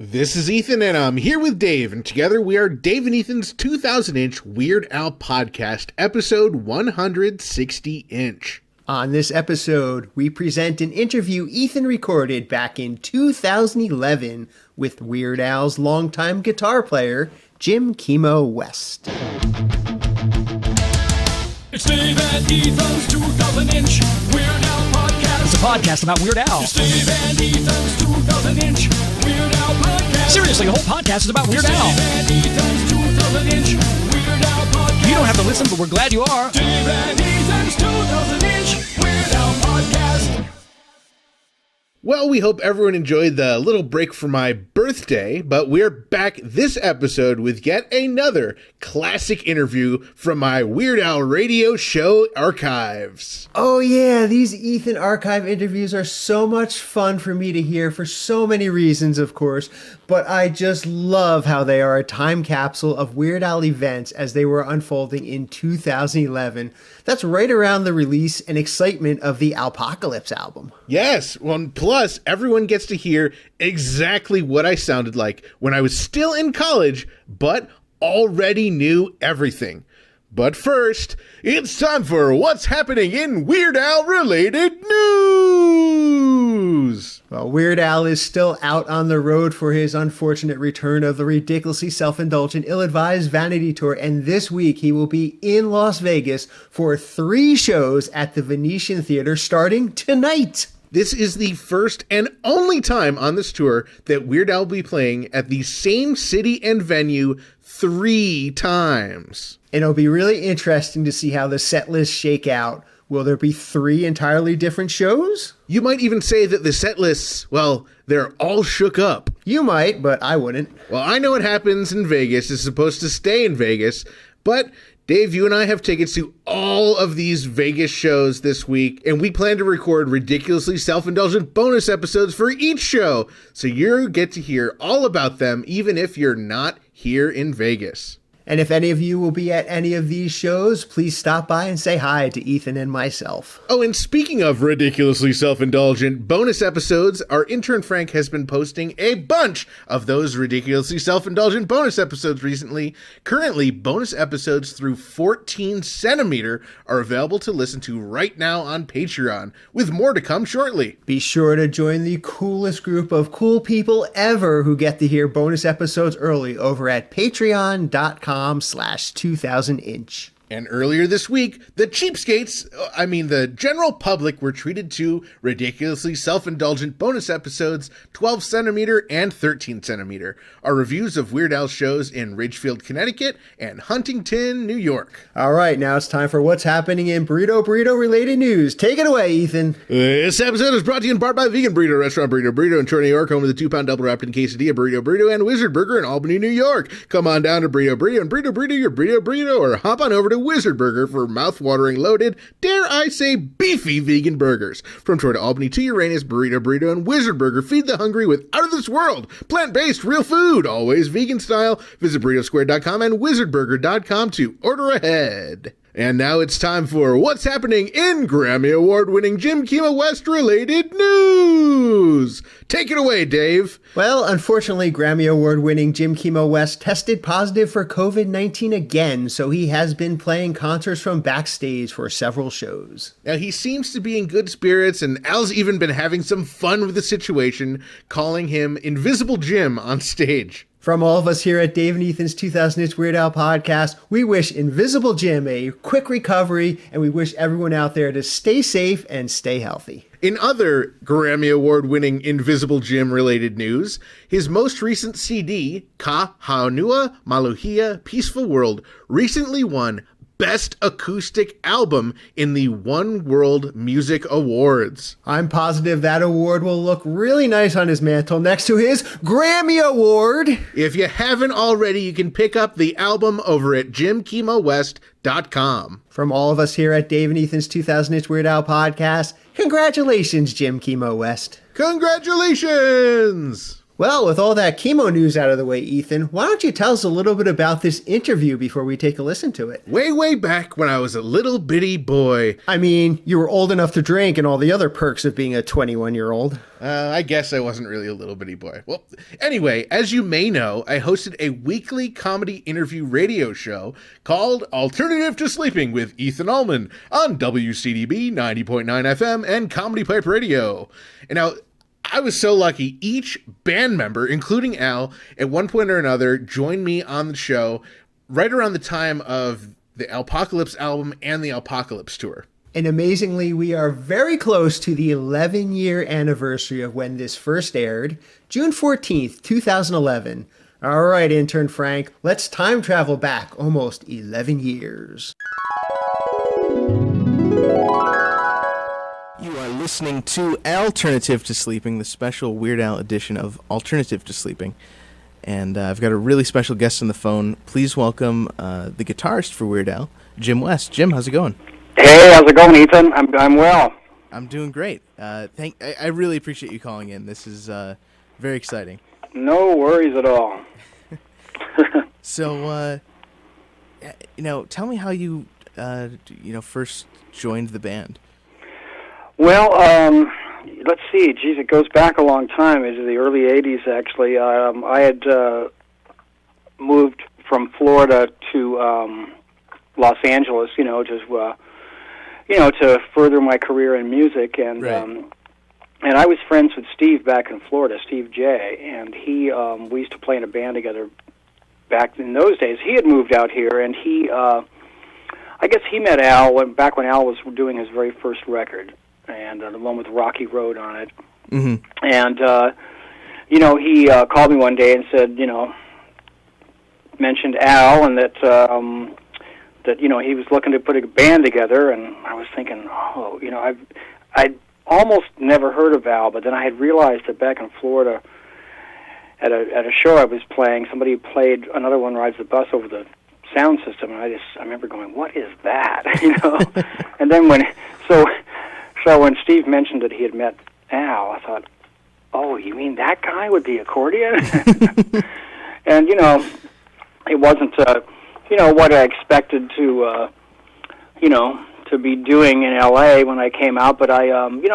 This is Ethan, and I'm here with Dave, and together we are Dave and Ethan's 2000-inch Weird Al podcast, episode 160-inch. On this episode, we present an interview Ethan recorded back in 2011 with Weird Al's longtime guitar player, Jim Kimo West. It's Dave and Ethan's 2000-inch Weird Al podcast. It's a podcast about Weird Al. It's Dave and Ethan's 2000-inch Weird Al podcast. Seriously, the whole podcast is about Weird Al. Dave and Ethan's 2000-inch Weird Al podcast. You don't have to listen, but we're glad you are. Dave and Ethan's 2000-inch Weird Al podcast. Well, we hope everyone enjoyed the little break for my birthday, but we're back this episode with yet another classic interview from my Weird Al radio show archives. Oh yeah, these Ethan archive interviews are so much fun for me to hear for so many reasons, of course, but I just love how they are a time capsule of Weird Al events as they were unfolding in 2011. That's right around the release and excitement of the Alpocalypse album. Yes, well, plus everyone gets to hear exactly what I sounded like when I was still in college, but already knew everything. But first, it's time for what's happening in Weird Al related news. Well, Weird Al is still out on the road for his unfortunate return of the ridiculously self-indulgent, ill-advised Vanity Tour, and this week he will be in Las Vegas for 3 shows at the Venetian Theater starting tonight. This is the first and only time on this tour that Weird Al will be playing at the same city and venue 3 times. And it'll be really interesting to see how the set lists shake out. Will there be 3 entirely different shows? You might even say that the set lists, well, they're all shook up. You might, but I wouldn't. Well, I know what happens in Vegas is supposed to stay in Vegas, but Dave, you and I have tickets to all of these Vegas shows this week, and we plan to record ridiculously self-indulgent bonus episodes for each show, so you get to hear all about them even if you're not here in Vegas. And if any of you will be at any of these shows, please stop by and say hi to Ethan and myself. Oh, and speaking of ridiculously self-indulgent bonus episodes, our intern Frank has been posting a bunch of those ridiculously self-indulgent bonus episodes recently. Currently, bonus episodes through 14 centimeter are available to listen to right now on Patreon, with more to come shortly. Be sure to join the coolest group of cool people ever who get to hear bonus episodes early over at patreon.com/2000inch. And earlier this week, the the general public were treated to ridiculously self-indulgent bonus episodes 12 centimeter and 13 centimeter. Our reviews of Weird Al shows in Ridgefield, Connecticut and Huntington, New York. All right, now it's time for what's happening in burrito related news. Take it away, Ethan. This episode is brought to you in part by Vegan Burrito Restaurant Burrito in Troy, New York, home of the 2-pound double wrapped in quesadilla burrito and Wizard Burger in Albany, New York. Come on down to Burrito and Burrito your burrito, or hop on over to Wizard Burger for mouth-watering, loaded, dare I say, beefy vegan burgers. From Troy to Albany to Uranus, Burrito and Wizard Burger feed the hungry with out-of-this-world, plant-based, real food, always vegan style. Visit burritosquare.com and wizardburger.com to order ahead. And now it's time for what's happening in Grammy Award Winning Jim Kimo West related news. Take it away, Dave. Well, unfortunately, Grammy Award winning Jim Kimo West tested positive for COVID-19 again, so he has been playing concerts from backstage for several shows. Now, he seems to be in good spirits, and Al's even been having some fun with the situation, calling him Invisible Jim on stage. From all of us here at Dave and Ethan's 2000-inch Weird Al podcast, we wish Invisible Jim a quick recovery, and we wish everyone out there to stay safe and stay healthy. In other Grammy Award-winning Invisible Jim-related news, his most recent CD, Ka Haunua Maluhia Peaceful World, recently won Best Acoustic Album in the One World Music Awards. I'm positive that award will look really nice on his mantle next to his Grammy Award. If you haven't already, you can pick up the album over at jimkimowest.com. From all of us here at Dave and Ethan's 2000-inch Weird Al podcast, congratulations, Jim Kimo West. Congratulations! Well, with all that Kimo news out of the way, Ethan, why don't you tell us a little bit about this interview before we take a listen to it? Way back when I was a little bitty boy. I mean, you were old enough to drink and all the other perks of being a 21-year-old. I guess I wasn't really a little bitty boy. Well, anyway, as you may know, I hosted a weekly comedy interview radio show called Alternative to Sleeping with Ethan Allman on WCDB 90.9 FM and Comedy Pipe Radio. And now, I was so lucky. Each band member, including Al, at one point or another, joined me on the show right around the time of the Alpocalypse album and the Alpocalypse tour. And amazingly, we are very close to the 11-year anniversary of when this first aired, June 14th, 2011. All right, intern Frank, let's time travel back almost 11 years. You are listening to Alternative to Sleeping, the special Weird Al edition of Alternative to Sleeping. And I've got a really special guest on the phone. Please welcome the guitarist for Weird Al, Jim West. Jim, how's it going? Hey, how's it going, Ethan? I'm well. I'm doing great. I really appreciate you calling in. This is very exciting. No worries at all. So, tell me how you, first joined the band. Well, let's see. Geez, it goes back a long time, into the early 80s, actually. I had moved from Florida to Los Angeles, to further my career in music. And right. And I was friends with Steve back in Florida, Steve J., and we used to play in a band together back in those days. He had moved out here, and I guess he met Al back when Al was doing his very first record, and the one with Rocky Road on it. Mm-hmm. And, he called me one day and said, mentioned Al, and that he was looking to put a band together, and I was thinking, I'd almost never heard of Al, but then I had realized that back in Florida, at a show I was playing, somebody played Another One Rides the Bus over the sound system, and I remember going, what is that? And then when Steve mentioned that he had met Al, I thought, oh, you mean that guy with the accordion? And it wasn't what I expected to be doing in L.A. when I came out, but we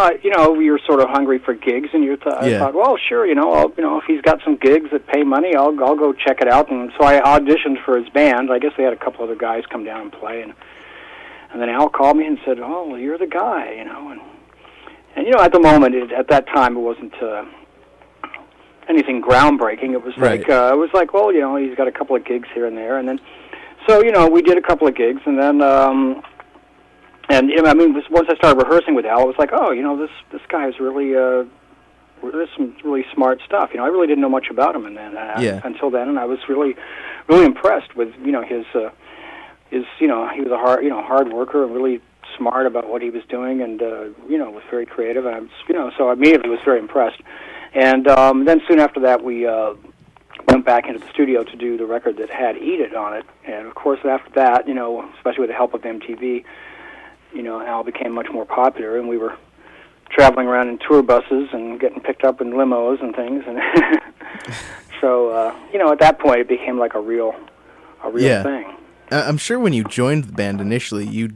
were sort of hungry for gigs, and I thought, well, sure, if he's got some gigs that pay money, I'll go check it out. And so I auditioned for his band. I guess they had a couple other guys come down and play, and then Al called me and said, oh, well, you're the guy, and at the moment, at that time, it wasn't anything groundbreaking. It was right. well, he's got a couple of gigs here and there, and then so we did a couple of gigs, and then once I started rehearsing with Al, it was like, oh, this guy is really there's some really smart stuff. I really didn't know much about him, and then until then, and I was really, really impressed with his he was a hard worker and really smart about what he was doing, and was very creative, and so I immediately was very impressed. And then soon after that, we went back into the studio to do the record that had Eat It on it, and of course after that, especially with the help of MTV, Al became much more popular, and we were traveling around in tour buses and getting picked up in limos and things, and so at that point it became like a real thing. I'm sure when you joined the band initially, you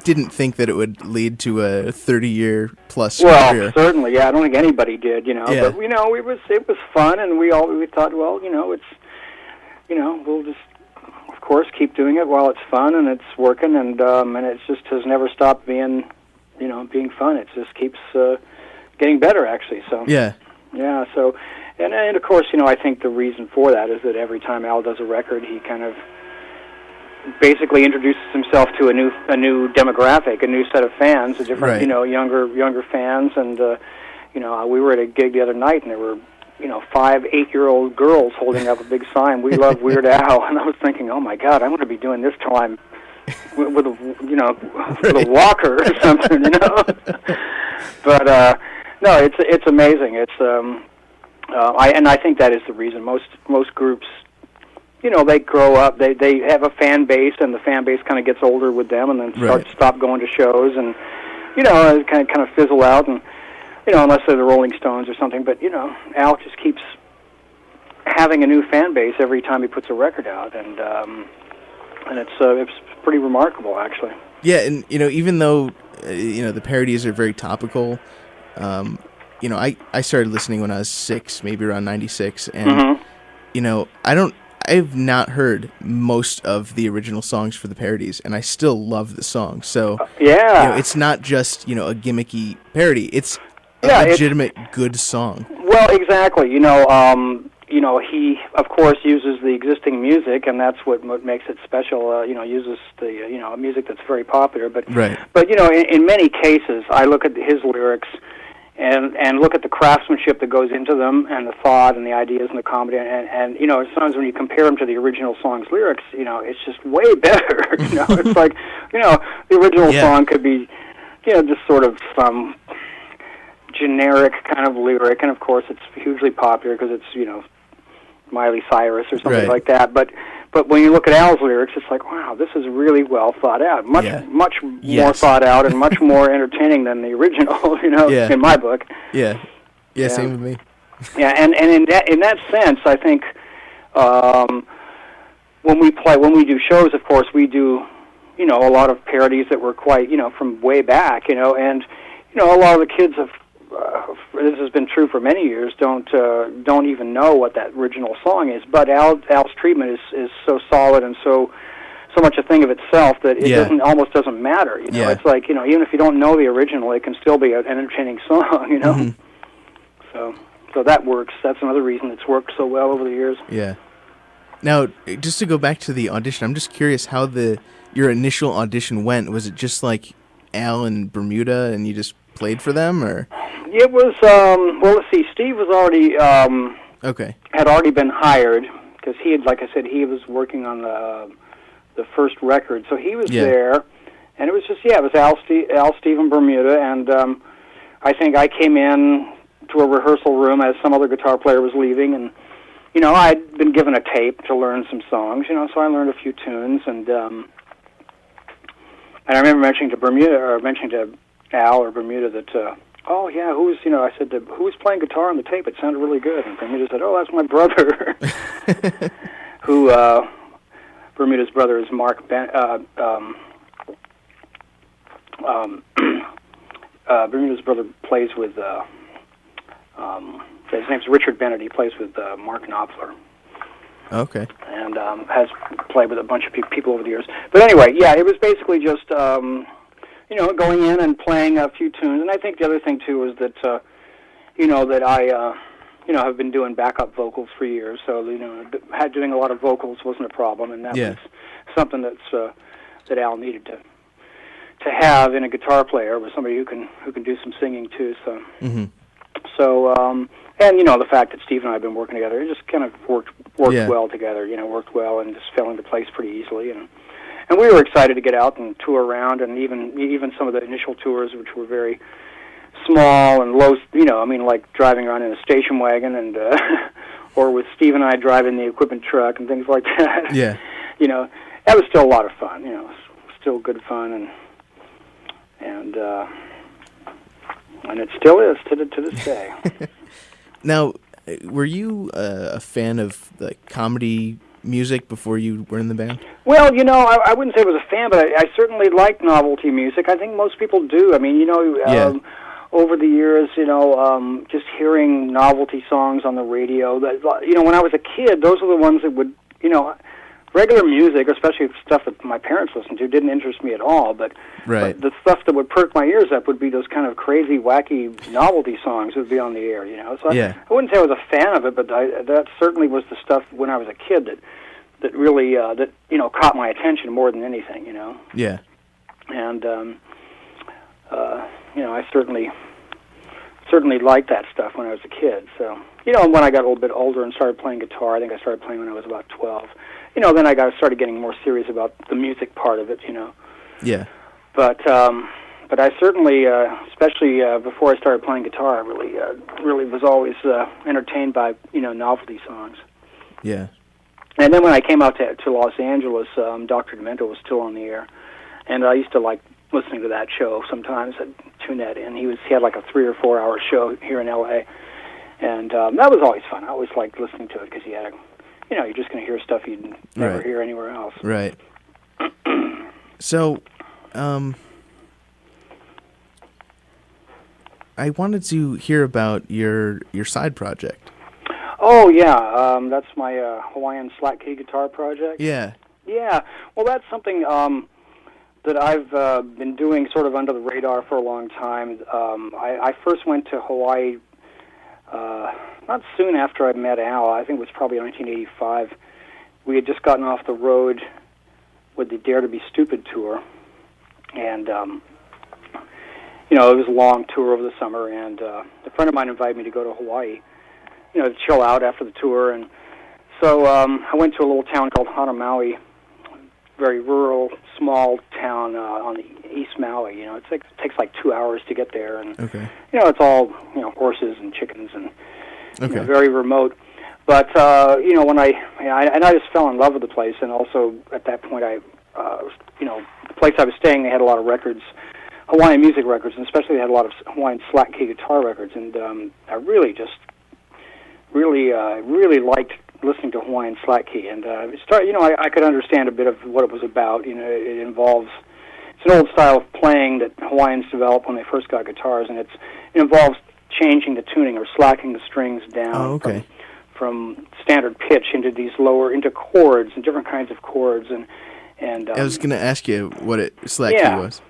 didn't think that it would lead to a 30-year plus career. Well, certainly, yeah. I don't think anybody did, Yeah. But it was fun, and we thought, well, we'll just, of course, keep doing it while it's fun and it's working, and it just has never stopped being fun. It just keeps getting better, actually. So yeah. So, and of course, I think the reason for that is that every time Al does a record, he kind of basically introduces himself to a new demographic, a new set of fans, a different, right. younger fans, and we were at a gig the other night, and there were 5 8-year-old girls holding up a big sign, "We love Weird Al," and I was thinking, oh my God, I'm going to be doing this till I'm with a walker or something, But no, it's amazing. It's I think that is the reason most groups. They grow up, they have a fan base, and the fan base kind of gets older with them, and then stop going to shows, and, kind of fizzle out, and, unless they're the Rolling Stones or something, but, Al just keeps having a new fan base every time he puts a record out, and it's pretty remarkable, actually. Yeah, and even though the parodies are very topical, I started listening when I was 6, maybe around 96, and I've not heard most of the original songs for the parodies, and I still love the song. So it's not just a gimmicky parody; it's a legitimate good song. Well, exactly. He of course uses the existing music, and that's what makes it special. Uses the music that's very popular. But right. But in many cases, I look at his lyrics. And look at the craftsmanship that goes into them, and the thought, and the ideas, and the comedy, and sometimes when you compare them to the original song's lyrics, it's just way better. It's like, the original song could be, just sort of some generic kind of lyric, and of course it's hugely popular because it's, Miley Cyrus or something like that. But when you look at Al's lyrics, it's like, wow, this is really well thought out. Much more thought out and much more entertaining than the original, in my book. Yeah, same with me. Yeah, and in that sense, I think when we do shows, of course, we do, a lot of parodies that were quite, from way back, and a lot of the kids have. This has been true for many years. Don't even know what that original song is. But Al's treatment is so solid and so much a thing of itself that it almost doesn't matter. It's like even if you don't know the original, it can still be an entertaining song. Mm-hmm. So that works. That's another reason it's worked so well over the years. Yeah. Now, just to go back to the audition, I'm just curious how your initial audition went. Was it just like Al and Bermuda, and you just played for them, or? It was, well, let's see, Steve was already, had already been hired, because he had, like I said, he was working on the first record, so he was there, and it was just, it was Al, Steve, and Bermuda, and I think I came in to a rehearsal room as some other guitar player was leaving, and, I'd been given a tape to learn some songs, so I learned a few tunes, and I remember mentioning to Al or Bermuda that, I said, who was playing guitar on the tape? It sounded really good. And Bermuda said, that's my brother. Who, Bermuda's brother is Mark Bermuda's brother plays with, his name's Richard Bennett. He plays with Mark Knopfler. Okay. And has played with a bunch of people over the years. But anyway, it was basically just... going in and playing a few tunes, and I think the other thing too is that, that I, have been doing backup vocals for years, so doing a lot of vocals wasn't a problem, and that was something that Al needed to have in a guitar player, was somebody who can do some singing too. So, and the fact that Steve and I have been working together, it just kind of worked well together. Worked well and just fell into place pretty easily, And we were excited to get out and tour around, and even some of the initial tours, which were very small and low, like driving around in a station wagon, and or with Steve and I driving the equipment truck and things like that. Yeah. That was still a lot of fun. Still good fun, and it still is to this day. Now, were you a fan of comedy music before you were in the band? Well, I wouldn't say I was a fan, but I certainly liked novelty music. I think most people do. I mean, over the years, just hearing novelty songs on the radio. When I was a kid, those were the ones that would, regular music, especially stuff that my parents listened to, didn't interest me at all. But the stuff that would perk my ears up would be those kind of crazy, wacky novelty songs that would be on the air. So I wouldn't say I was a fan of it, but that certainly was the stuff when I was a kid that really caught my attention more than anything. Yeah. And I certainly liked that stuff when I was a kid. So when I got a little bit older and started playing guitar, I think I started playing when I was about 12. Then I started getting more serious about the music part of it. Yeah. But I certainly, especially before I started playing guitar, I really was always entertained by novelty songs. Yeah. And then when I came out to Los Angeles, Dr. Demento was still on the air, and I used to like listening to that show sometimes. I'd tune that in. He had like a 3 or 4 hour show here in L.A., And that was always fun. I always liked listening to it because you're just going to hear stuff you'd never hear anywhere else. Right. So, I wanted to hear about your side project. Oh, yeah. That's my Hawaiian slack key guitar project. Yeah. Yeah. Well, that's something that I've been doing sort of under the radar for a long time. I first went to Hawaii not soon after I met Al. I think it was probably 1985. We had just gotten off the road with the Dare to Be Stupid tour. And, it was a long tour over the summer, and a friend of mine invited me to go to Hawaii, to chill out after the tour. And so I went to a little town called Hanamaui, very rural, small town on the East Maui. It takes like 2 hours to get there, and it's all horses and chickens and very remote. But when I just fell in love with the place, and also at that point the place I was staying, they had a lot of records, Hawaiian music records, and especially they had a lot of Hawaiian slack key guitar records, and I really liked listening to Hawaiian slack key, and I could understand a bit of what it was about. It involves, it's an old style of playing that Hawaiians developed when they first got guitars, and it involves changing the tuning or slacking the strings down from standard pitch into these into chords and different kinds of chords, and I was going to ask you what slack key was.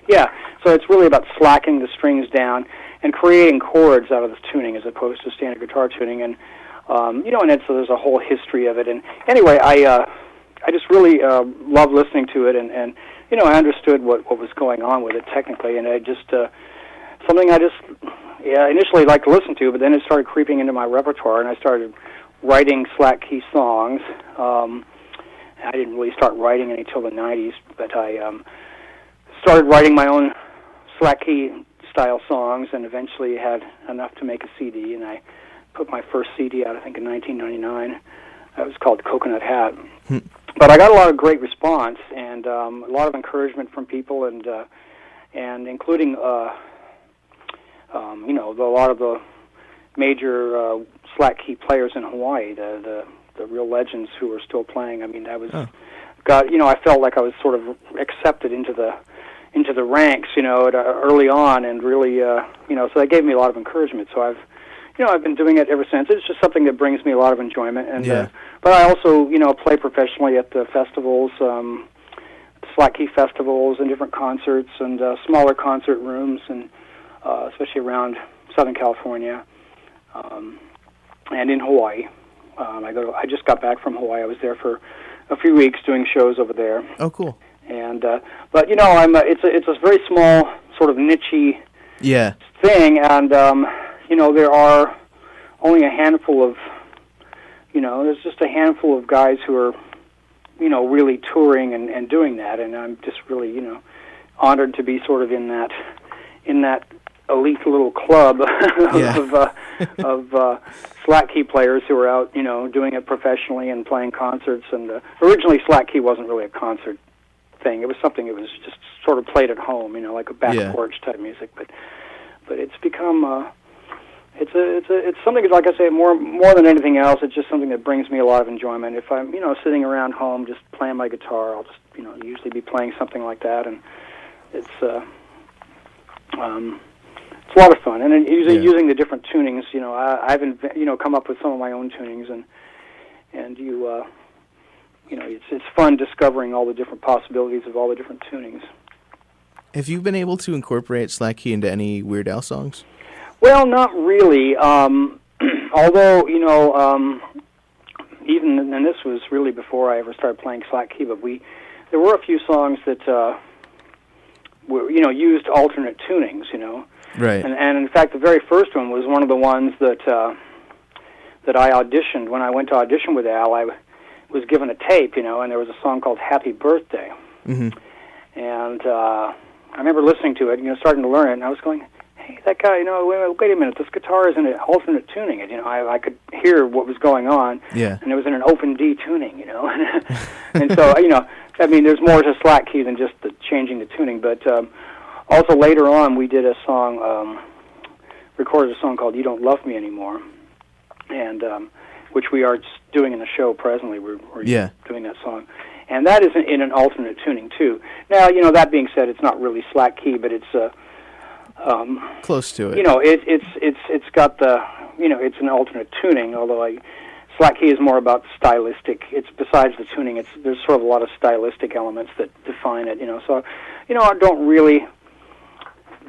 Yeah, so it's really about slacking the strings down and creating chords out of this tuning as opposed to standard guitar tuning, and so there's a whole history of it. And anyway, I just really love listening to it, and I understood what was going on with it technically, and I just something I just initially liked to listen to, but then it started creeping into my repertoire, and I started writing slack key songs. I didn't really start writing any until the 90s, but I started writing my own slack key style songs, and eventually had enough to make a CD, and I put my first CD out, I think, in 1999. It was called Coconut Hat. But I got a lot of great response, and a lot of encouragement from people, and including a lot of the major slack key players in Hawaii, the real legends who are still playing. I mean, I felt like I was sort of accepted into the ranks, early on, and really, so that gave me a lot of encouragement. So I've been doing it ever since. It's just something that brings me a lot of enjoyment, and but I also, play professionally at the festivals, slack key festivals, and different concerts, and smaller concert rooms, and especially around Southern California, and in Hawaii. I just got back from Hawaii. I was there for a few weeks doing shows over there. Oh, cool. And but it's a very small, sort of niche-y thing, and there are only a handful of there's just a handful of guys who are really touring and doing that, and I'm just really honored to be sort of in that elite little club of slack key players who are out doing it professionally and playing concerts. And originally slack key wasn't really a concert thing. It was something that was just sort of played at home, like a back porch type music. But it's become it's something, like I say, more than anything else. It's just something that brings me a lot of enjoyment. If I'm sitting around home just playing my guitar, I'll just usually be playing something like that, and it's a lot of fun. And then using the different tunings, I've come up with some of my own tunings, and it's fun discovering all the different possibilities of all the different tunings. Have you been able to incorporate slack key into any Weird Al songs? Well, not really. Although, even, and this was really before I ever started playing slack key, but there were a few songs that were, used alternate tunings, Right. And in fact, the very first one was one of the ones that I auditioned. When I went to audition with Al, I was given a tape, and there was a song called Happy Birthday. Mm-hmm. And I remember listening to it, starting to learn it, and I was going, hey, that guy, wait a minute, this guitar is in an alternate tuning. And, I could hear what was going on. Yeah. And it was in an open D tuning, And so, there's more to slack key than just the changing the tuning. But also later on, we did a song, recorded a song called You Don't Love Me Anymore. and which we are doing in the show presently. We're Yeah. doing that song, and that is in an alternate tuning too. Now, that being said, it's not really slack key, but it's Close to it. it's got the it's an alternate tuning. Although slack key is more about stylistic. It's besides the tuning. There's sort of a lot of stylistic elements that define it. So I don't really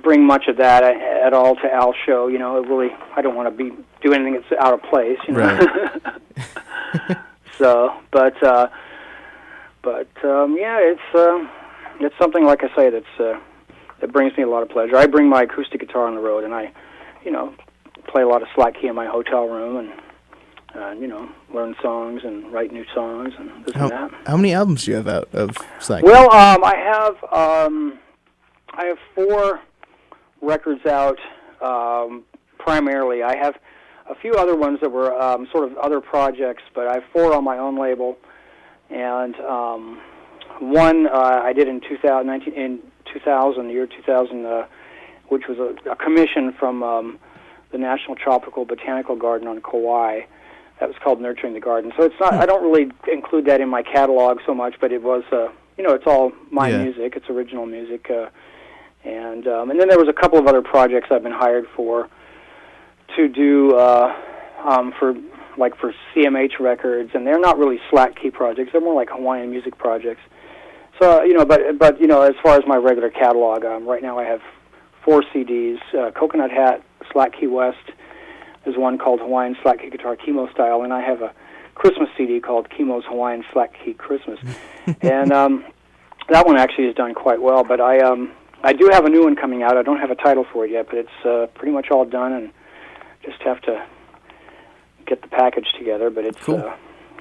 bring much of that at all to Al's show. I don't want to do anything that's out of place. Right. So, but it's something, like I say, that brings me a lot of pleasure. I bring my acoustic guitar on the road, and I play a lot of slack key in my hotel room, and learn songs and write new songs and this and that. How many albums do you have out of slack? Well, I have 4 records out. Primarily, I have a few other ones that were sort of other projects, but I have 4 on my own label, and one I did in 2000, the year 2000, which was a commission from the National Tropical Botanical Garden on Kauai. That was called Nurturing the Garden. So it's not. I don't really include that in my catalog so much, but it was. It's all my music. It's original music, and then there was a couple of other projects I've been hired for to do for CMH Records, and they're not really slack key projects. They're more like Hawaiian music projects. So but as far as my regular catalog, right now I have 4 CDs: Coconut Hat, Slack Key West. There's one called Hawaiian Slack Key Guitar Kimo Style, and I have a Christmas CD called Kimo's Hawaiian Slack Key Christmas. And that one actually has done quite well, but I do have a new one coming out. I don't have a title for it yet, but it's pretty much all done, and just have to get the package together. But it's cool.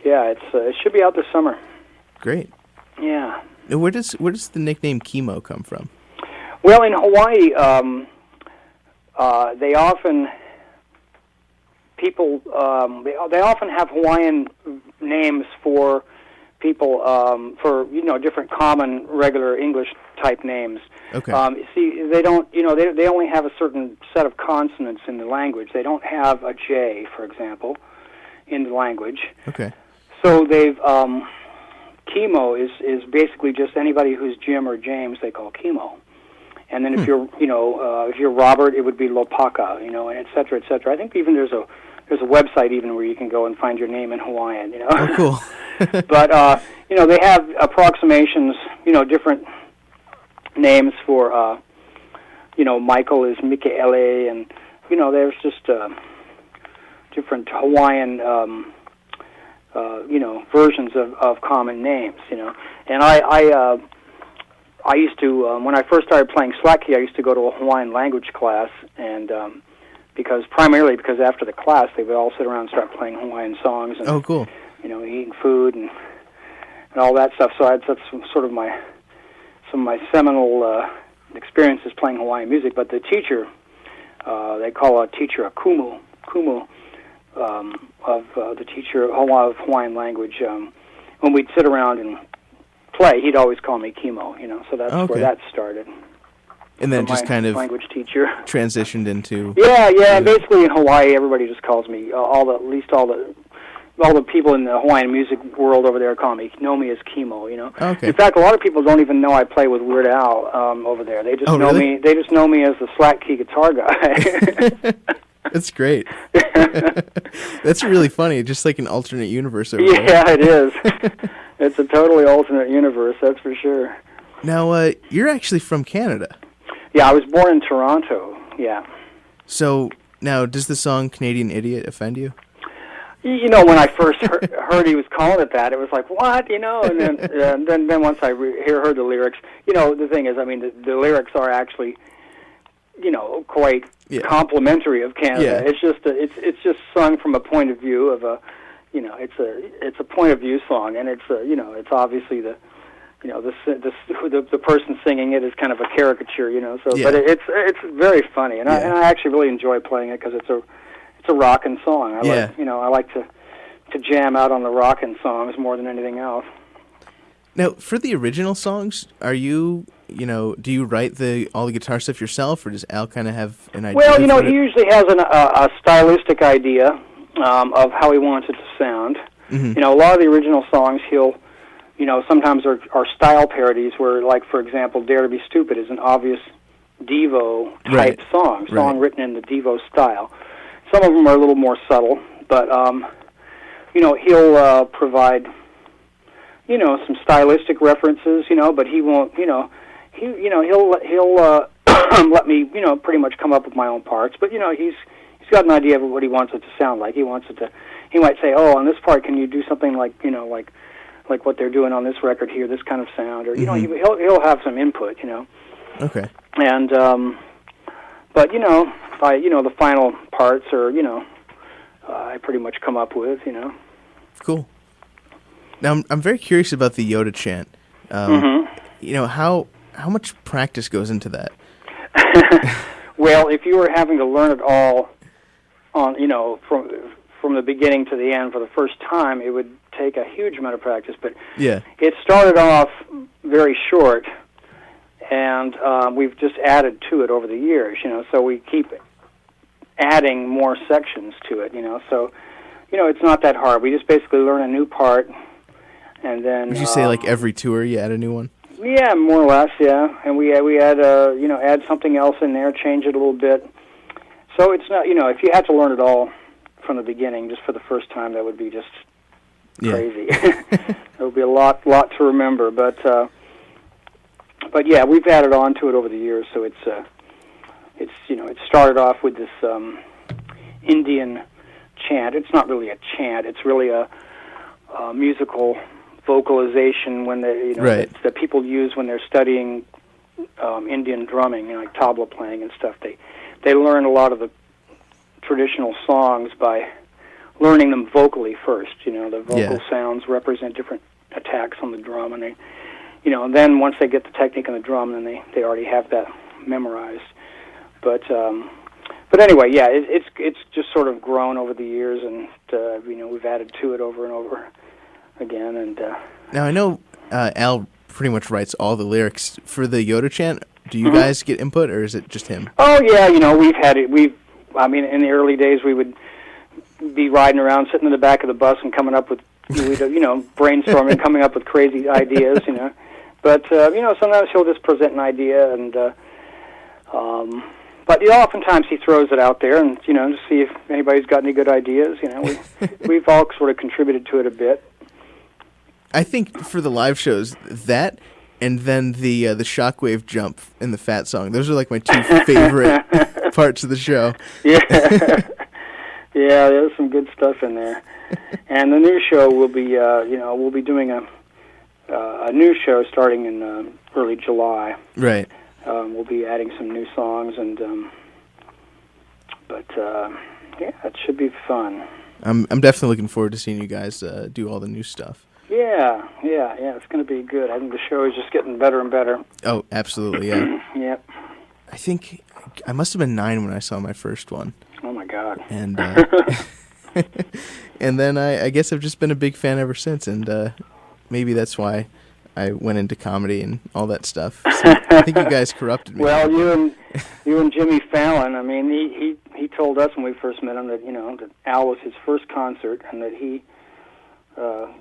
It should be out this summer. Great. Yeah. Now, where does the nickname Kimo come from? Well, in Hawaii, they often they often have Hawaiian names for people for different common regular English type names. Okay. See, they don't they only have a certain set of consonants in the language. They don't have a J, for example, in the language. Okay. So they've Kimo is basically just anybody who's Jim or James they call Kimo. And then if you're Robert, it would be Lopaka, and et cetera, et cetera. I think even there's a website even where you can go and find your name in Hawaiian, Oh, cool. But they have approximations, different names for Michael is Mikaele, and there's just different Hawaiian versions of common names, And I used to, when I first started playing slack key, I used to go to a Hawaiian language class, and primarily because after the class they would all sit around and start playing Hawaiian songs, and Oh, cool. Eating food and all that stuff. So that's sort of some of my seminal experiences playing Hawaiian music. But the teacher, they call a teacher a kumu of the teacher of Hawaiian language. When we'd sit around and play, he'd always call me Kimo. So that's where that started. And then So just my kind of language teacher transitioned into... Yeah. Basically, in Hawaii, everybody just calls me all the people in the Hawaiian music world over there know me as Kimo. Okay. In fact, a lot of people don't even know I play with Weird Al over there. They just know really? me. They just know me as the slack key guitar guy. That's great. That's really funny. Just like an alternate universe over there. Yeah, it is. It's a totally alternate universe. That's for sure. Now, you're actually from Canada. Yeah, I was born in Toronto. Yeah. So now, does the song "Canadian Idiot" offend you? When I first heard he was calling it that, it was like, what? And then once I heard the lyrics, the thing is, I mean, the lyrics are actually, quite complimentary of Canada. Yeah. It's just it's just sung from a point of view of it's a point of view song, and it's obviously the person singing it is kind of a caricature, So, but it's very funny, and I actually really enjoy playing it because it's a rockin' song. I like to jam out on the rockin' songs more than anything else. Now, for the original songs, are you, do you write all the guitar stuff yourself, or does Al kind of have an idea? Well, he usually has a stylistic idea, of how he wants it to sound. Mm-hmm. You know, a lot of the original songs he'll, you know, sometimes are style parodies where, like, for example, Dare to Be Stupid is an obvious Devo-type Right. song Right. written in the Devo style. Some of them are a little more subtle, but, you know, he'll provide, you know, some stylistic references, you know, but he won't, you know, he'll let me, you know, pretty much come up with my own parts, but, you know, he's got an idea of what he wants it to sound like. He might say, oh, on this part, can you do something like, you know, like what they're doing on this record here, this kind of sound, or, you know, he'll have some input, you know. Okay. And, but, you know, the final parts are, you know, I pretty much come up with, you know. Cool. Now, I'm very curious about the Yoda chant. You know, how much practice goes into that? Well, if you were having to learn it all on, you know, from the beginning to the end for the first time, it would take a huge amount of practice. But Yeah. it started off very short, and we've just added to it over the years, you know, so we keep adding more sections to it, you know, so, you know, it's not that hard. We just basically learn a new part, and then... Would you say, like, every tour you add a new one? Yeah, more or less, yeah. And we add, you know, add something else in there, change it a little bit. So it's not, you know, if you had to learn it all from the beginning, just for the first time, that would be just crazy. There would be a lot to remember, but yeah, we've added on to it over the years. So it's you know, it started off with this Indian chant. It's not really a chant. It's really a musical vocalization when they, you know, Right. that people use when they're studying Indian drumming, you know, like tabla playing and stuff. They learn a lot of the traditional songs by learning them vocally first. You know, the vocal sounds represent different attacks on the drum, and they, you know, and then once they get the technique on the drum, then they already have that memorized. But anyway, yeah, it's just sort of grown over the years, and you know, we've added to it over and over again. And Now, I know Al pretty much writes all the lyrics for the Yoda chant. Do you guys get input, or is it just him? oh yeah, you know, we've had it. I mean, in the early days, we would be riding around, sitting in the back of the bus, and coming up with, you know, brainstorming, coming up with crazy ideas, you know. But you know, sometimes he'll just present an idea, and but you know, oftentimes he throws it out there, and you know, to see if anybody's got any good ideas. You know, we've all sort of contributed to it a bit. I think for the live shows, that and then the shockwave jump in the Fat song. Those are like my two favorite parts of the show. Yeah, yeah, there's some good stuff in there. And the new show will be, you know, we'll be doing a new show starting in early July. Right. We'll be adding some new songs, and but yeah, it should be fun. I'm definitely looking forward to seeing you guys do all the new stuff. Yeah, it's going to be good. I think the show is just getting better and better. Oh, absolutely, yeah. Yep. I think I must have been 9 when I saw my first one. Oh my God. And and then I guess I've just been a big fan ever since, and maybe that's why I went into comedy and all that stuff. So I think you guys corrupted me. Well, you and Jimmy Fallon. I mean, he told us when we first met him that, you know, that Al was his first concert, and that he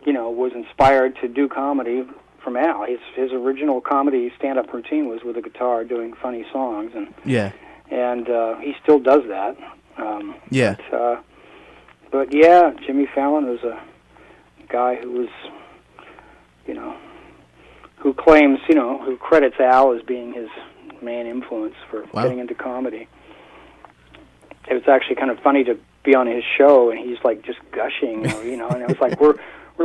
you know, was inspired to do comedy from Al. His original comedy stand-up routine was with a guitar doing funny songs, and he still does that. But yeah, Jimmy Fallon was a guy who was, you know, who claims, you know, who credits Al as being his main influence for getting into comedy. It was actually kind of funny to be on his show, and he's like just gushing, you know, and it was like we're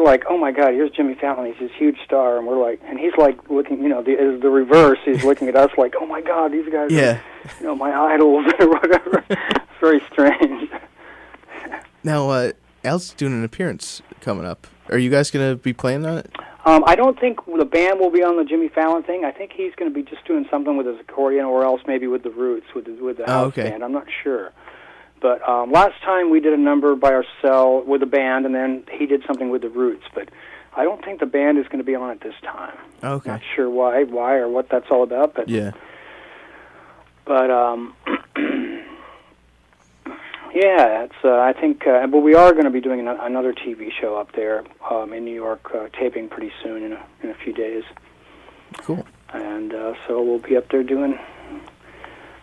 like, oh my God, here's Jimmy Fallon, he's this huge star, and we're like, and he's like looking, you know, the reverse, he's looking at us like, oh my God, these guys are, you know, my idols or whatever. It's very strange. Now, Al's doing an appearance coming up. Are you guys going to be playing on it? I don't think the band will be on the Jimmy Fallon thing. I think he's going to be just doing something with his accordion, or else maybe with the Roots, with the house band. I'm not sure. But last time we did a number by ourselves with a band, and then he did something with the Roots. But I don't think the band is going to be on it this time. Okay. Not sure why or what that's all about. But yeah. But Yeah, it's. I think, but we are going to be doing another TV show up there in New York, taping pretty soon in a few days. Cool. And so we'll be up there doing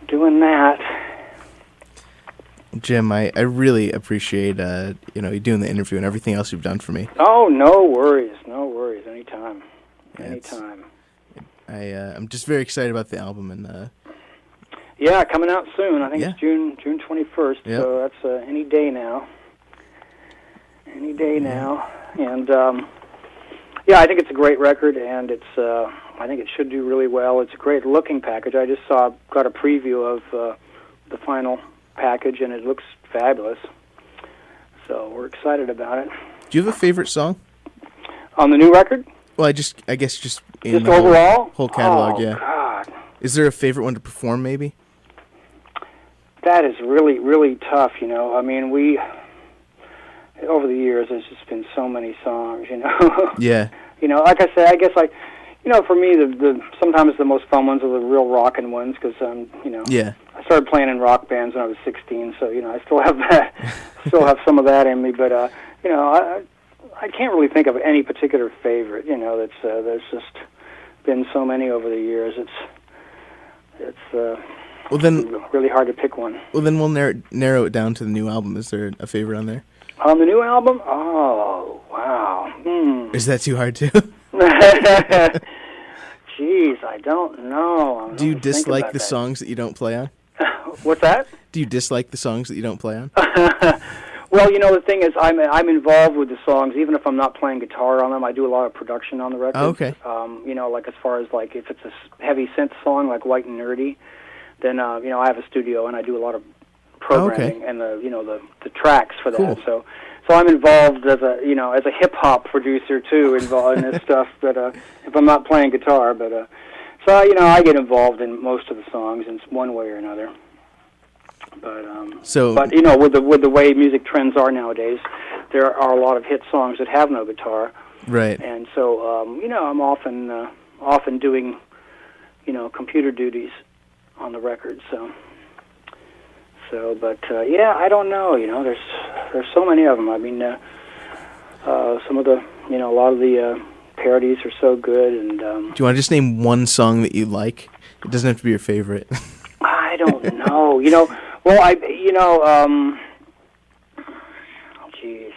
that. Jim, I really appreciate you doing the interview and everything else you've done for me. Oh, no worries, anytime, Yeah, anytime. I'm just very excited about the album and. Yeah, coming out soon. I think Yeah. it's June 21st. Yep. So that's any day now. Any day now, and yeah, I think it's a great record, and it's. I think it should do really well. It's a great looking package. I just got a preview of the final package, and it looks fabulous. So we're excited about it. Do you have a favorite song? On the new record? Well, I guess just in Just the overall? whole catalog, Oh, yeah. God. Is there a favorite one to perform, maybe? That is really, really tough, you know. I mean, over the years, there's just been so many songs, you know. Yeah. You know, like I say, I guess, like, you know, for me, the sometimes the most fun ones are the real rockin' ones, because, you know, Yeah. I started playing in rock bands when I was 16, so, you know, I still have that, still have some of that in me, but, you know, I can't really think of any particular favorite, you know, that's, there's just been so many over the years, it's Well then, really hard to pick one. we'll narrow it down to the new album. Is there a favorite on there? On the new album? Oh, wow. Is that too hard to? Jeez, I don't know. Do you dislike the songs that you don't play on? What's that? Do you dislike the songs that you don't play on? Well, you know, the thing is, I'm involved with the songs, even if I'm not playing guitar on them. I do a lot of production on the record. Oh, okay. You know, like as far as like if it's a heavy synth song like White and Nerdy, then you know I have a studio and I do a lot of programming and the tracks for that. Cool. So I'm involved as a hip hop producer too, involved in this stuff. But if I'm not playing guitar, but so you know I get involved in most of the songs in one way or another. But you know, with the way music trends are nowadays, there are a lot of hit songs that have no guitar. Right. And so you know, I'm often doing computer duties on the record. But yeah, I don't know. You know, there's so many of them. I mean, some of the a lot of the parodies are so good. And do you want to just name one song that you like? It doesn't have to be your favorite. I don't know. Well, geez.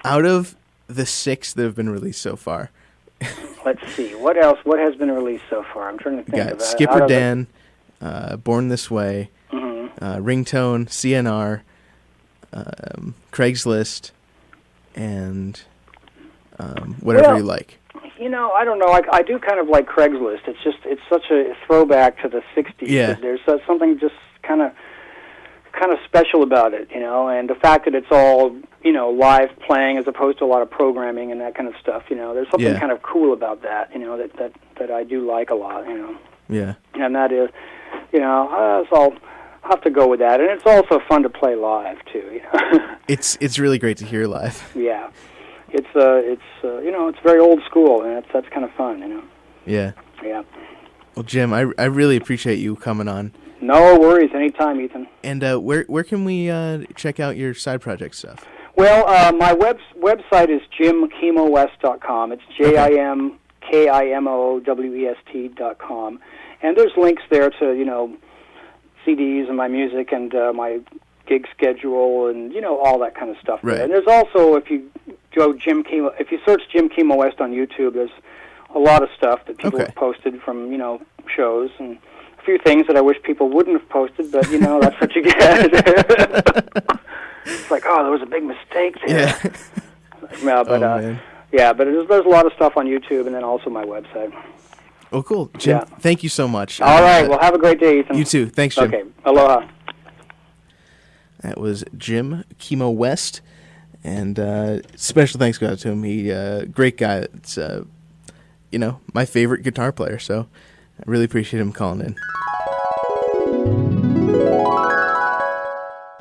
Out of the 6 that have been released so far, Let's see. What else? What has been released so far? I'm trying to we think got of it. Skipper Dan, Born This Way, Mm-hmm. Ringtone, CNR, Craigslist, and whatever you like. I don't know. I do kind of like Craigslist. It's such a throwback to the '60s. Yeah. There's something just kind of special about it, and the fact that it's all live playing as opposed to a lot of programming and that kind of stuff. There's something kind of cool about that. That I do like a lot. Yeah. And that is, so I'll have to go with that. And it's also fun to play live too. It's really great to hear live. Yeah. It's it's very old school, and that's kind of fun, Yeah. Yeah. Well, Jim, I really appreciate you coming on. No worries, anytime, Ethan. And where can we check out your side project stuff? Well, my website is jimkimowest.com. It's JIMKIMOWEST.com, and there's links there to CDs and my music and my gig schedule and all that kind of stuff. Right. There. And there's also, if you go if you search Jim Kimo West on YouTube, there's a lot of stuff that people have posted from shows, and a few things that I wish people wouldn't have posted, but that's what you get. It's like, oh, there was a big mistake there. Yeah. But man. yeah, but there's a lot of stuff on YouTube, and then also my website. Oh, cool. Jim, thank you so much. All right, well, have a great day, Ethan. You too. Thanks, Jim. Okay, aloha. That was Jim Kimo West, and special thanks go out to him. He great guy. It's my favorite guitar player. So I really appreciate him calling in.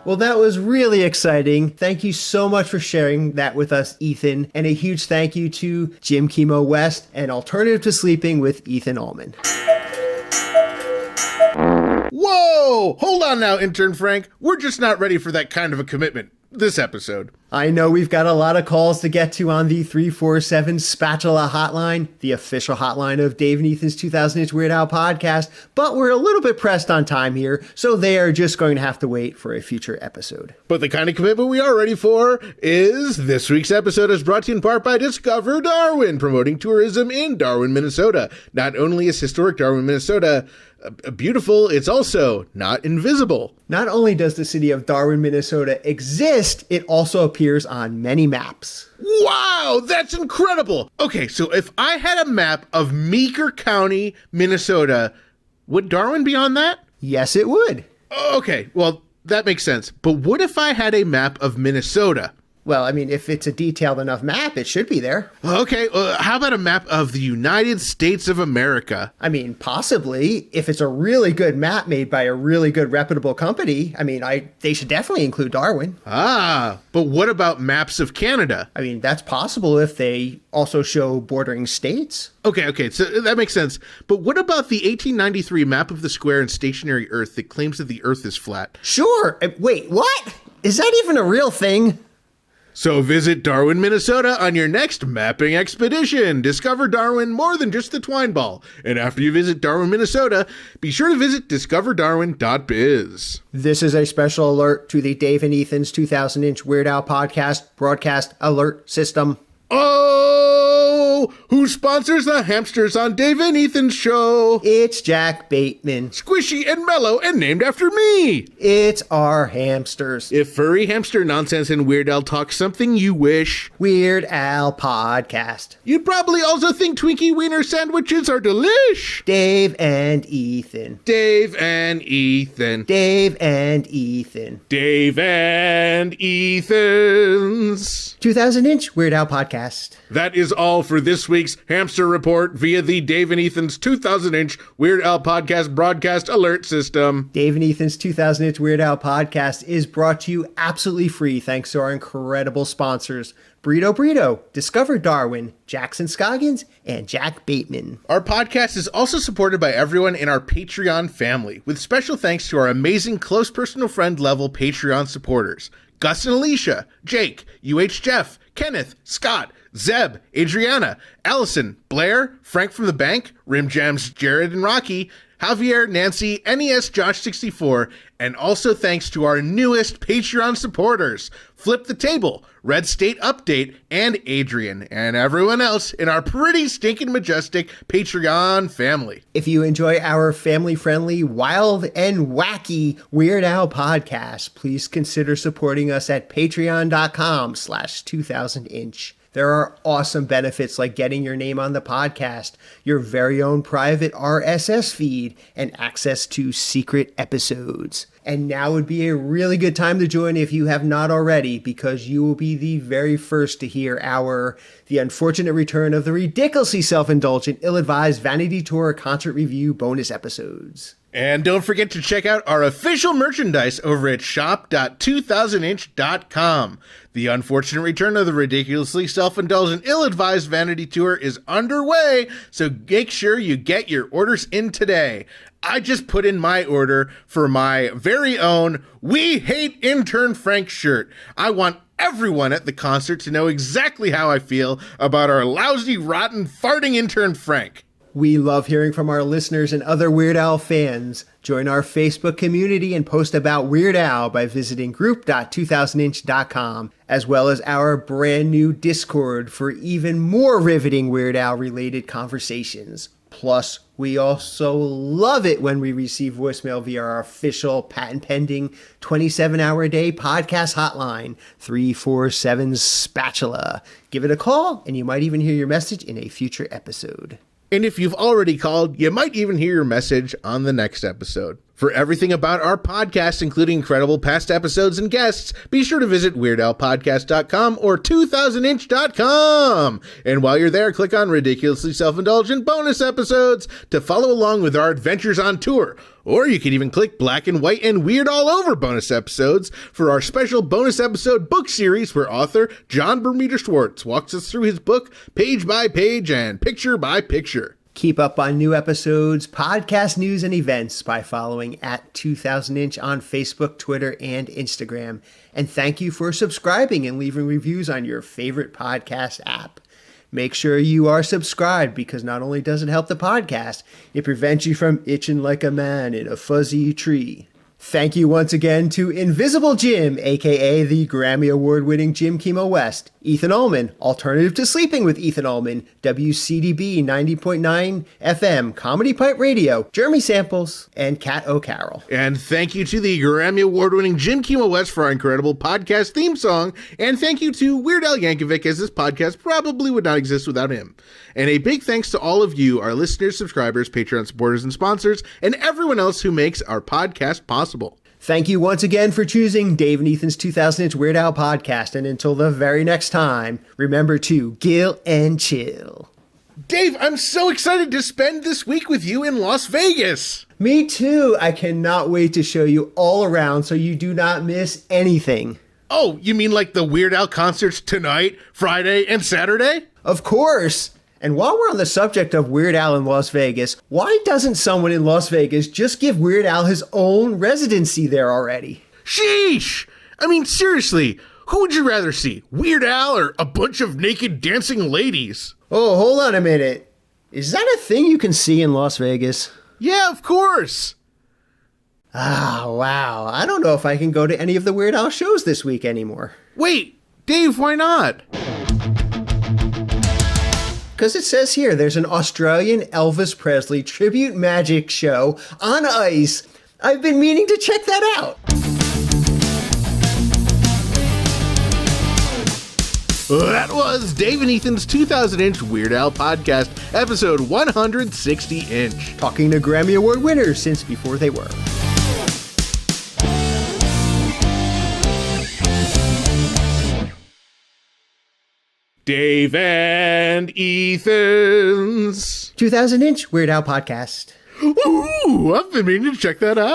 Well, that was really exciting. Thank you so much for sharing that with us, Ethan. And a huge thank you to Jim Kimo West and Alternative to Sleeping with Ethan Allman. Whoa! Whoa! Hold on now, intern Frank. We're just not ready for that kind of a commitment this episode. I know we've got a lot of calls to get to on the 347 Spatula hotline, the official hotline of Dave and Ethan's 2000-inch Weird Al podcast, but we're a little bit pressed on time here, so they are just going to have to wait for a future episode. But the kind of commitment we are ready for is this week's episode is brought to you in part by Discover Darwin, promoting tourism in Darwin, Minnesota. Not only is historic Darwin, Minnesota beautiful, it's also not invisible. Not only does the city of Darwin, Minnesota exist, it also appears on many maps. Wow, that's incredible. Okay, so if I had a map of Meeker County, Minnesota, would Darwin be on that? Yes, it would. Okay, well, that makes sense. But what if I had a map of Minnesota? Well, I mean, if it's a detailed enough map, it should be there. Okay, how about a map of the United States of America? I mean, possibly, if it's a really good map made by a really good reputable company, I mean, they should definitely include Darwin. Ah, but what about maps of Canada? I mean, that's possible if they also show bordering states. Okay, so that makes sense. But what about the 1893 map of the square and stationary Earth that claims that the Earth is flat? Sure. Wait, what? Is that even a real thing? So visit Darwin, Minnesota on your next mapping expedition. Discover Darwin more than just the twine ball. And after you visit Darwin, Minnesota, be sure to visit discoverdarwin.biz. This is a special alert to the Dave and Ethan's 2000-inch Weird Al podcast broadcast alert system. Oh, who sponsors the hamsters on Dave and Ethan's show? It's Jack Bateman. Squishy and mellow and named after me. It's our hamsters. If furry hamster nonsense and Weird Al talk something you wish, Weird Al podcast. You'd probably also think Twinkie Wiener sandwiches are delish. Dave and Ethan. Dave and Ethan. Dave and Ethan. Dave and Ethan's 2000-inch Weird Al podcast. That is all for this week's Hamster Report via the Dave and Ethan's 2000-inch Weird Al podcast broadcast alert system. Dave and Ethan's 2000-inch Weird Al podcast is brought to you absolutely free thanks to our incredible sponsors, Burrito, Discover Darwin, Jackson Scoggins, and Jack Bateman. Our podcast is also supported by everyone in our Patreon family, with special thanks to our amazing close personal friend level Patreon supporters. Gus and Alicia, Jake, UH Jeff, Kenneth, Scott, Zeb, Adriana, Allison, Blair, Frank from the Bank, Rim Jams, Jared and Rocky, Javier, Nancy, NES Josh 64, and also thanks to our newest Patreon supporters, Flip the Table, Red State Update, and Adrian, and everyone else in our pretty stinking majestic Patreon family. If you enjoy our family-friendly, wild and wacky Weird Al podcast, please consider supporting us at patreon.com/2000inch. There are awesome benefits like getting your name on the podcast, your very own private RSS feed, and access to secret episodes. And now would be a really good time to join if you have not already, because you will be the very first to hear The Unfortunate Return of the Ridiculously Self-Indulgent, Ill-Advised Vanity Tour Concert Review bonus episodes. And don't forget to check out our official merchandise over at shop.2000inch.com. The Unfortunate Return of the Ridiculously Self-Indulgent Ill-Advised Vanity Tour is underway, so make sure you get your orders in today. I just put in my order for my very own We Hate Intern Frank shirt. I want everyone at the concert to know exactly how I feel about our lousy, rotten, farting intern Frank. We love hearing from our listeners and other Weird Al fans. Join our Facebook community and post about Weird Al by visiting group.2000inch.com, as well as our brand new Discord for even more riveting Weird Al related conversations. Plus, we also love it when we receive voicemail via our official patent-pending 27-hour-a-day podcast hotline, 347 Spatula. Give it a call, and you might even hear your message in a future episode. And if you've already called, you might even hear your message on the next episode. For everything about our podcast, including incredible past episodes and guests, be sure to visit WeirdAlPodcast.com or 2000inch.com. And while you're there, click on Ridiculously Self-Indulgent bonus episodes to follow along with our adventures on tour. Or you can even click Black and White and Weird All Over bonus episodes for our special bonus episode book series where author John Bermuda Schwartz walks us through his book page by page and picture by picture. Keep up on new episodes, podcast news, and events by following at 2000 Inch on Facebook, Twitter, and Instagram. And thank you for subscribing and leaving reviews on your favorite podcast app. Make sure you are subscribed because not only does it help the podcast, it prevents you from itching like a man in a fuzzy tree. Thank you once again to Invisible Jim, aka the Grammy Award Winning Jim Kimo West, Ethan Ullman, Alternative to Sleeping with Ethan Ullman, WCDB 90.9 FM, Comedy Pipe Radio, Jeremy Samples, and Kat O'Carroll. And thank you to the Grammy Award Winning Jim Kimo West for our incredible podcast theme song. And thank you to Weird Al Yankovic, as this podcast probably would not exist without him. And a big thanks to all of you, our listeners, subscribers, Patreon supporters, and sponsors, and everyone else who makes our podcast possible. Thank you once again for choosing Dave and Ethan's 2000 Inch Weird Al podcast. And until the very next time, remember to gill and chill. Dave, I'm so excited to spend this week with you in Las Vegas. Me too. I cannot wait to show you all around so you do not miss anything. Oh, you mean like the Weird Al concerts tonight, Friday, and Saturday? Of course. And while we're on the subject of Weird Al in Las Vegas, why doesn't someone in Las Vegas just give Weird Al his own residency there already? Sheesh! I mean, seriously, who would you rather see, Weird Al or a bunch of naked dancing ladies? Oh, hold on a minute. Is that a thing you can see in Las Vegas? Yeah, of course. Ah, wow. I don't know if I can go to any of the Weird Al shows this week anymore. Wait, Dave, why not? Because it says here there's an Australian Elvis Presley tribute magic show on ice. I've been meaning to check that out. That was Dave and Ethan's 2000 Inch Weird Al podcast, episode 160 inch. Talking to Grammy Award winners since before they were. Dave and Ethan's 2000 Inch Weird Al podcast. Ooh, I've been meaning to check that out.